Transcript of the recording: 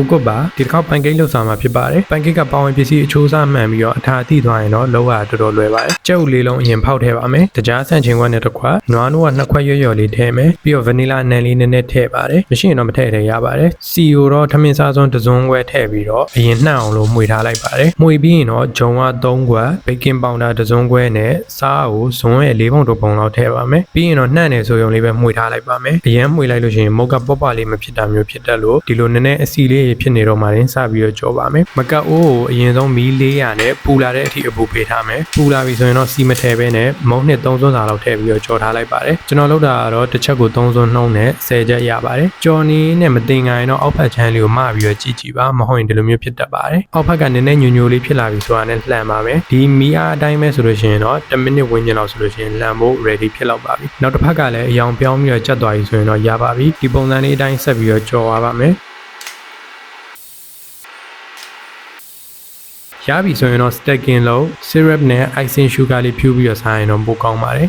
ကိုကုတ်ပါဒီတစ်ခေါက်ပန်ကိတ်လောက်စားမှာဖြစ်ပါတယ်ပန်ကိတ်ကပေါဝင်ပစ္စည်းအချိုးအစားမှန်ပြီးတော့အထာအသီးသွားရင်တော့လောကတော်တော်လွယ်ပါတယ်ကြက်ဥလေးလုံးအရင်ဖောက်ထည့်ပါမယ်တကြားဆန့်ချင်းခွက်နဲ့တစ်ခွက်နွားနိုးကနှစ်ခွက်ရွရွလေးထည့်မယ်ပြီးတော့ဗနီလာနံလေးနည်းနည်းထည့်ပါတယ်မရှိရင်တော့မထည့်ထည့်ရပါတယ်စီယိုတော့ထမင်းစားစွန်းတစ်စုံခွဲထည့်ပြီးတော့အရင်နှံ့အောင်လို့မှွေထားလိုက်ပါတယ်မှွေပြီးရင်တော့ဂျုံက3ခွက်ဘေကင်ပေါင်ဒါတစ်စုံခွဲနဲ့စားကိုဇွန်းရဲ့4ပုံ2ပုံလောက်ထည့်ပါမယ်ပြီးရင်တော့နှံ့နေဆိုရုံလေးပဲမှွေထားလိုက်ပါမယ်အရင်မှွေလိုက်လို့ရှိရင်မုတ်ကပေါ့ပေါ့လေးမဖြစ်တာမျိုးဖြစ်တတ်လို့ဒီလိုနည်းနည်းအစီလေးဖြစ်နေတော့မှရင်စပြီးတော့ကြောပါမယ်မကတ်အိုးကိုအရင်ဆုံးမီး400နဲ့ပူလာတဲ့အထိအပူပေးထားမယ်ပူလာပြီဆိုရင်တော့စီမထည့်ဘဲနဲ့မုံနှစ်3စွန်းစာလောက်ထည့်ပြီးတော့ကြောထားလိုက်ပါတယ်ကျွန်တော်လုပ်တာကတော့တစ်ချက်ကို3စွန်းနှုံးနဲ့10ချက်ရပါတယ်ကြော်နီးနဲ့မတင်ကြရင်တော့အောက်ဖက်ချမ်းလေးကိုမပြီးတော့ကြည့်ကြည့်ပါမဟုတ်ရင်ဒီလိုမျိုးဖြစ်တတ်ပါတယ်အောက်ဖက်ကနည်းနည်းညိုညိုလေးဖြစ်လာပြီဆိုတာနဲ့လှန်ပါမယ်ဒီမီးအားအတိုင်းပဲဆိုလို့ရှိရင်တော့10မိနစ်ဝန်းကျင်လောက်ဆိုလို့ရှိရင်လှန်ဖို့ ready ဖြစ်လောက်ပါပြီနောက်တစ်ဖက်ကလည်းအယောင်ပြောင်းပြီးတော့ကျက်သွားပြီဆိုရင်တော့ရပါပြီဒီပုံစံလေးအတိုင်းဆက်ပြီးတော့ကြော်ပါမယ်ရပြီဆိုရင်တော့ stacking လို့ syrup နဲ့ icing sugar လေးဖြူပြီးတော့စားရင်တော့ပိုကောင်းပါတယ်